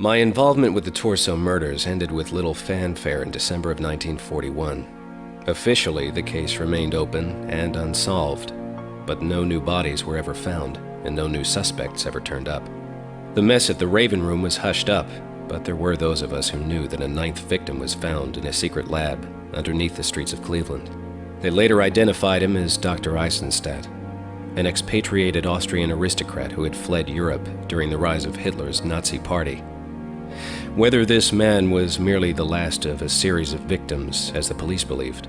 My involvement with the Torso murders ended with little fanfare in December of 1941. Officially, the case remained open and unsolved, but no new bodies were ever found, and no new suspects ever turned up. The mess at the Raven Room was hushed up, but there were those of us who knew that a ninth victim was found in a secret lab underneath the streets of Cleveland. They later identified him as Dr. Eisenstadt, an expatriated Austrian aristocrat who had fled Europe during the rise of Hitler's Nazi Party. Whether this man was merely the last of a series of victims, as the police believed,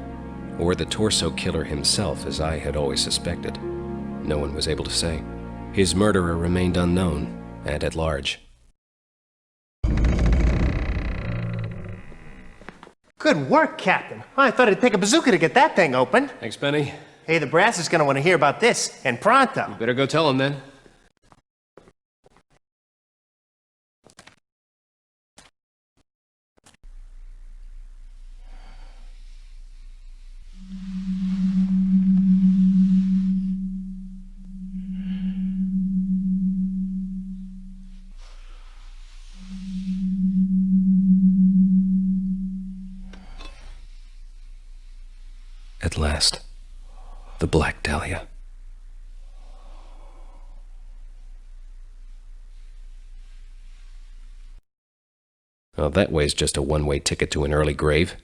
or the Torso killer himself, as I had always suspected, no one was able to say. His murderer remained unknown and at large. Good work, Captain. I thought it'd take a bazooka to get that thing open. Thanks, Benny. Hey, the brass is gonna want to hear about this, and pronto. Better go tell him then. At last, the Black Dahlia. Oh, that way's just a one-way ticket to an early grave.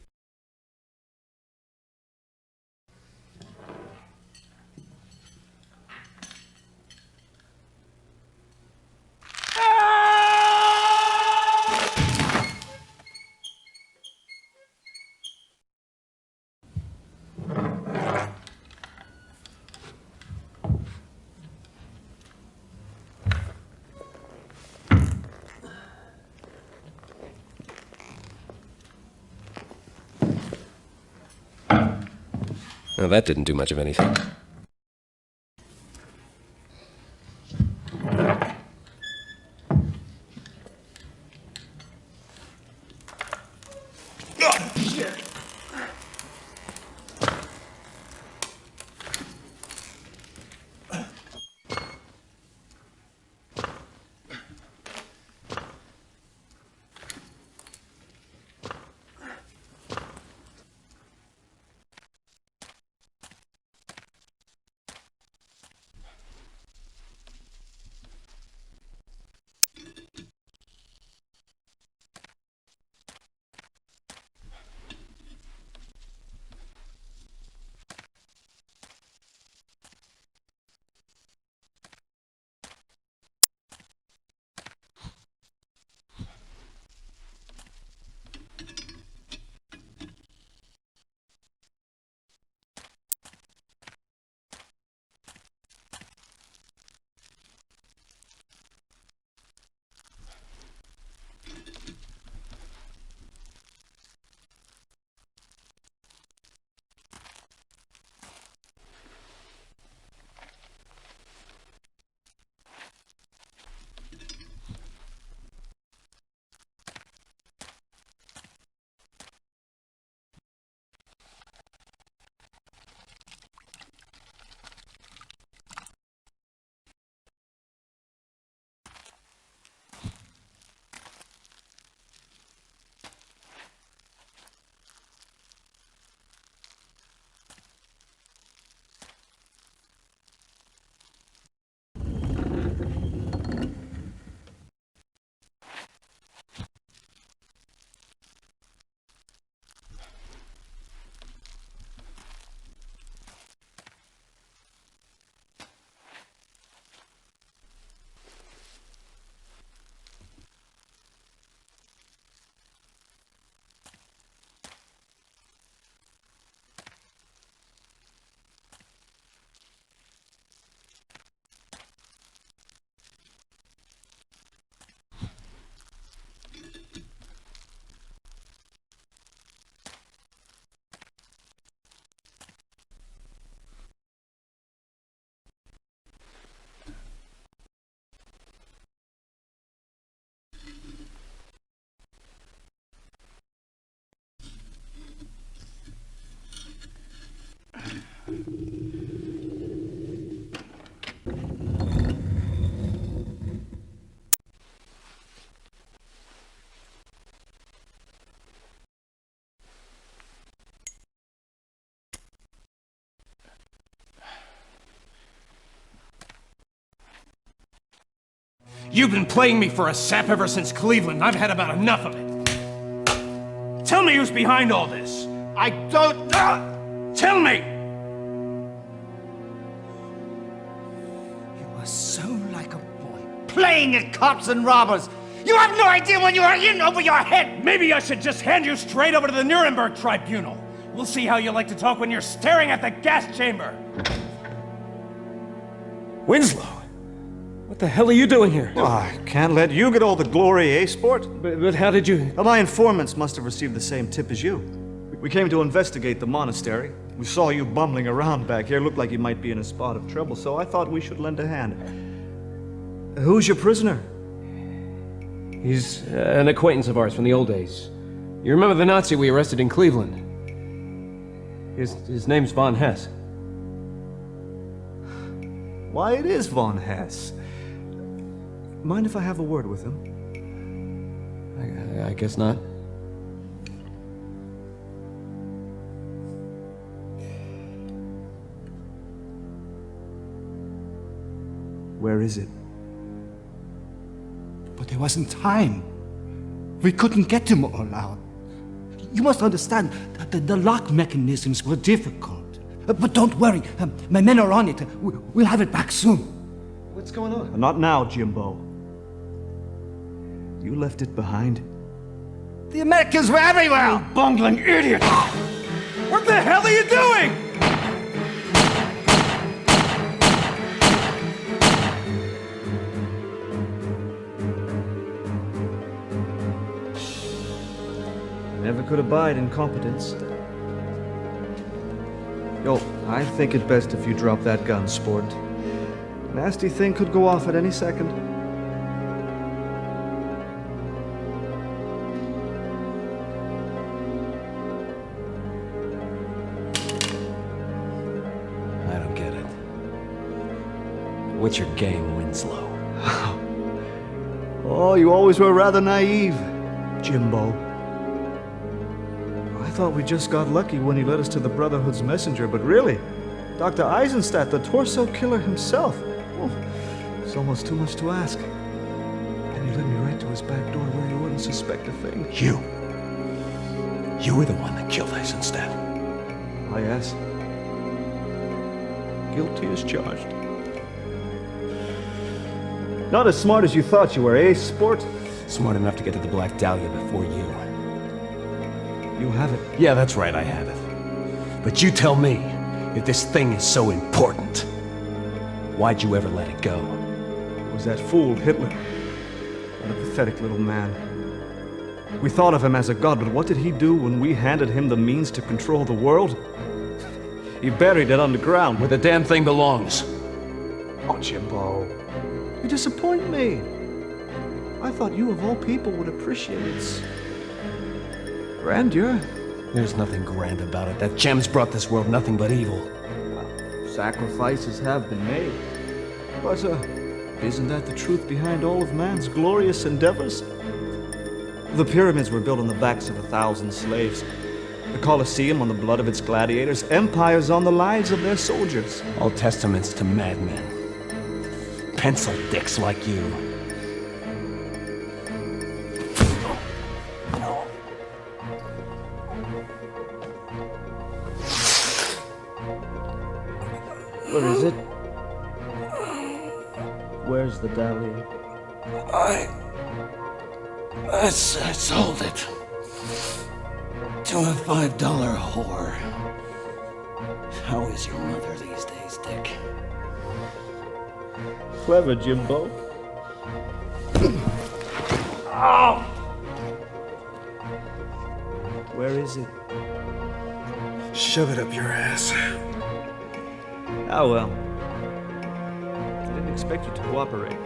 Now that didn't do much of anything. You've been playing me for a sap ever since Cleveland. I've had about enough of it. Tell me who's behind all this. I don't know. Tell me! You are so like a boy, playing at cops and robbers. You have no idea when you are in over your head. Maybe I should just hand you straight over to the Nuremberg tribunal. We'll see how you like to talk when you're staring at the gas chamber. Winslow, what the hell are you doing here? Well, I can't let you get all the glory, eh, sport? But how did you... Well, my informants must have received the same tip as you. We came to investigate the monastery. We saw you bumbling around back here. Looked like you might be in a spot of trouble, so I thought we should lend a hand. Who's your prisoner? He's an acquaintance of ours from the old days. You remember the Nazi we arrested in Cleveland? His name's Von Hess. Why, it is Von Hess. Mind if I have a word with him? I guess not. Where is it? But there wasn't time. We couldn't get them all out. You must understand that the lock mechanisms were difficult. But don't worry, my men are on it. We'll have it back soon. What's going on? Not now, Jimbo. You left it behind. The Americans were everywhere! You bungling idiot! What the hell are you doing? Never could abide incompetence. Yo, I think it best if you drop that gun, sport. Nasty thing could go off at any second. I don't get it. What's your game, Winslow? Oh, you always were rather naive, Jimbo. I thought we just got lucky when he led us to the Brotherhood's messenger, but really, Dr. Eisenstadt, the torso killer himself. Oh, it's almost too much to ask. And he led me right to his back door where you wouldn't suspect a thing. You were the one that killed Eisenstadt. Ah, yes. Guilty as charged. Not as smart as you thought you were, eh, sport? Smart enough to get to the Black Dahlia before you. You have it. Yeah, that's right, I have it. But you tell me, if this thing is so important, why'd you ever let it go? It was that fool, Hitler. What a pathetic little man. We thought of him as a god, but what did he do when we handed him the means to control the world? He buried it underground. Where the damn thing belongs. Oh, Jimbo. You disappoint me. I thought you, of all people, would appreciate its grandeur. There's nothing grand about it. That gem's brought this world nothing but evil. Sacrifices have been made. But, isn't that the truth behind all of man's glorious endeavors? The pyramids were built on the backs of 1,000 slaves. The Colosseum on the blood of its gladiators. Empires on the lives of their soldiers. All testaments to madmen. Pencil dicks like you. Where is it? Where's the Dahlia? I sold it to a $5 whore. How is your mother these days, Dick? Clever, Jimbo. Oh! Where is it? Shove it up your ass. Ah, well. I didn't expect you to cooperate.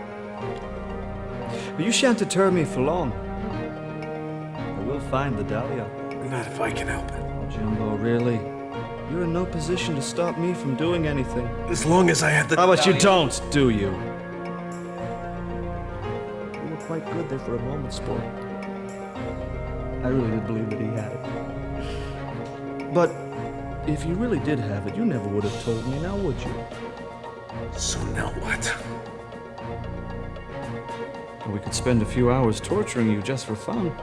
But you shan't deter me for long. I will find the Dahlia. Not if I can help it. Oh, Jimbo, really? You're in no position to stop me from doing anything. As long as I have the How about you Dahlia. don't, do you? You were quite good there for a moment, sport. I really did believe that he had it. But if you really did have it, you never would have told me, now would you? So now what? Or we could spend a few hours torturing you just for fun.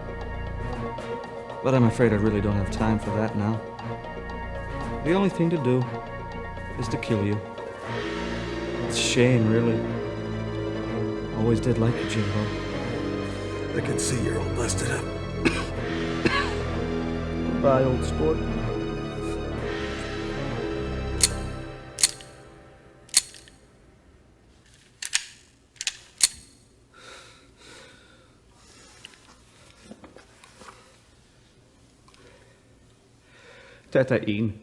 But I'm afraid I really don't have time for that now. The only thing to do is to kill you. It's a shame, really. Always did like you, Jimbo. I can see you're all busted up. Goodbye, old sport. Tata Ian.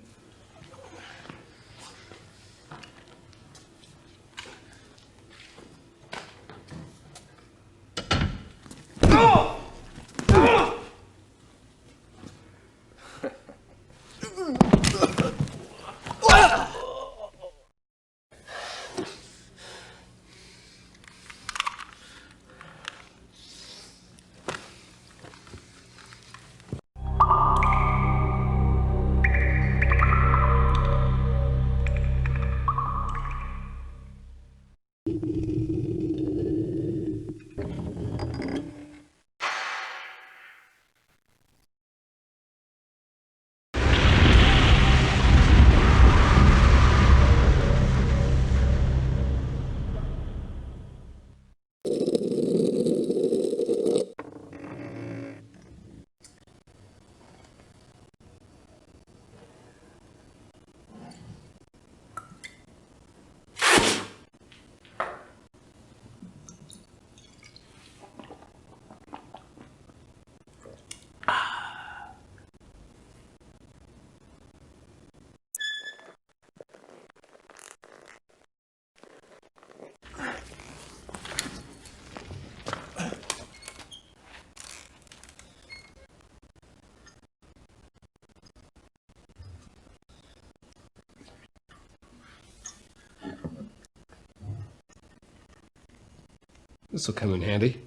This'll come in handy.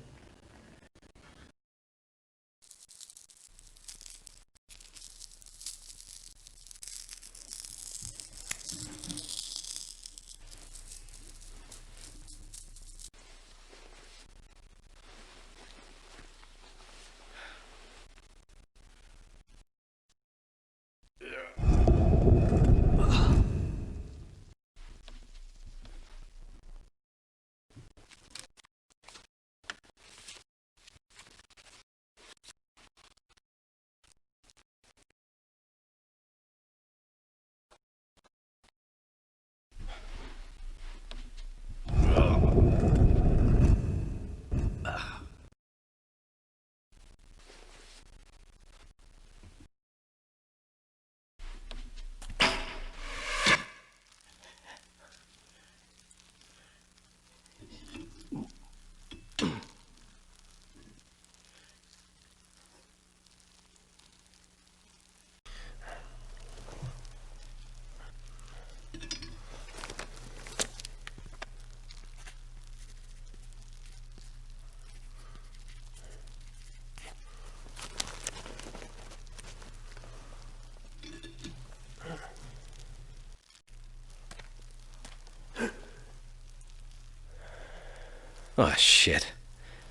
Oh, shit.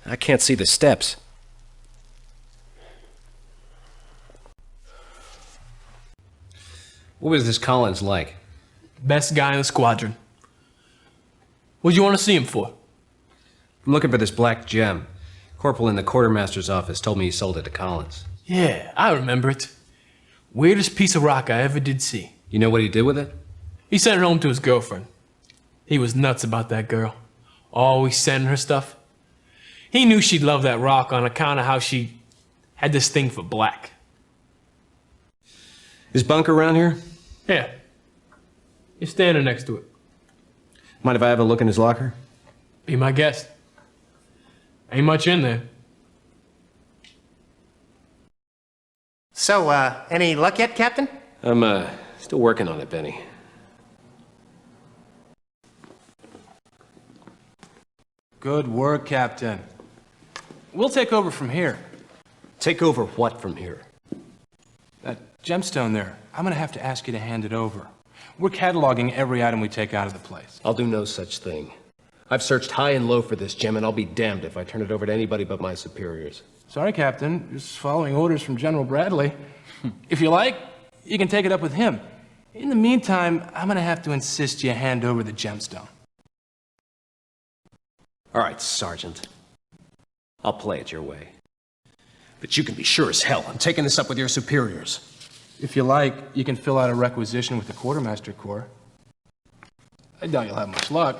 I can't see the steps. What was this Collins like? Best guy in the squadron. What'd you want to see him for? I'm looking for this black gem. Corporal in the quartermaster's office told me he sold it to Collins. Yeah, I remember it. Weirdest piece of rock I ever did see. You know what he did with it? He sent it home to his girlfriend. He was nuts about that girl. Always sending her stuff. He knew she'd love that rock on account of how she had this thing for black. Is Bunker around here? Yeah. You're standing next to it. Mind if I have a look in his locker? Be my guest. Ain't much in there. So, any luck yet, Captain? I'm, still working on it, Benny. Good work, Captain. We'll take over from here. Take over what from here? That gemstone there, I'm gonna have to ask you to hand it over. We're cataloging every item we take out of the place. I'll do no such thing. I've searched high and low for this gem, and I'll be damned if I turn it over to anybody but my superiors. Sorry, Captain. Just following orders from General Bradley. If you like, you can take it up with him. In the meantime, I'm gonna have to insist you hand over the gemstone. All right, Sergeant. I'll play it your way. But you can be sure as hell I'm taking this up with your superiors. If you like, you can fill out a requisition with the Quartermaster Corps. I doubt you'll have much luck,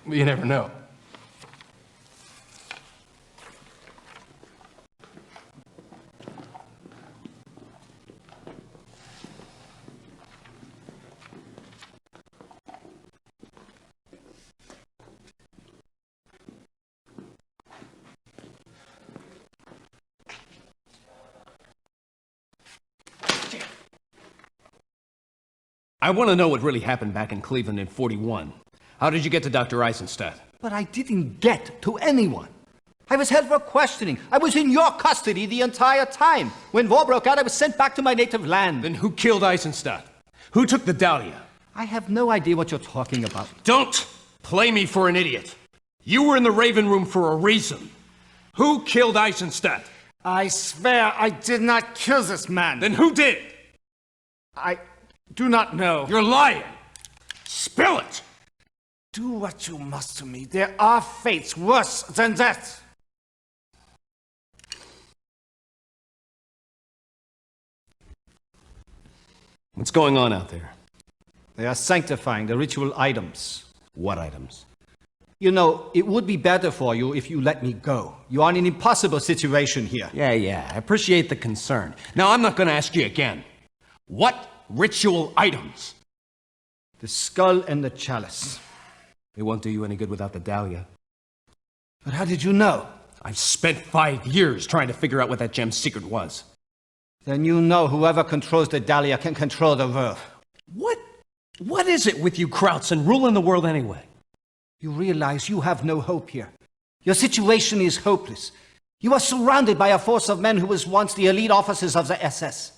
but you never know. I want to know what really happened back in Cleveland in '41. How did you get to Dr. Eisenstadt? But I didn't get to anyone. I was held for questioning. I was in your custody the entire time. When war broke out, I was sent back to my native land. Then who killed Eisenstadt? Who took the Dahlia? I have no idea what you're talking about. Don't play me for an idiot. You were in the Raven Room for a reason. Who killed Eisenstadt? I swear I did not kill this man. Then who did? I do not know. You're lying. Spill it. Do what you must to me. There are fates worse than that. What's going on out there? They are sanctifying the ritual items. What items? You know, it would be better for you if you let me go. You are in an impossible situation here. Yeah, I appreciate the concern. Now, I'm not going to ask you again. What ritual items? The skull and the chalice. It won't do you any good without the Dahlia. But how did you know? I've spent 5 years trying to figure out what that gem's secret was. Then you know whoever controls the Dahlia can control the world. What is it with you Krauts and ruling the world anyway? You realize you have no hope here. Your situation is hopeless. You are surrounded by a force of men who was once the elite officers of the SS.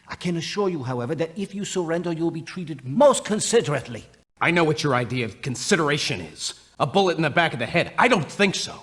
I can assure you, however, that if you surrender, you'll be treated most considerately. I know what your idea of consideration is. A bullet in the back of the head. I don't think so.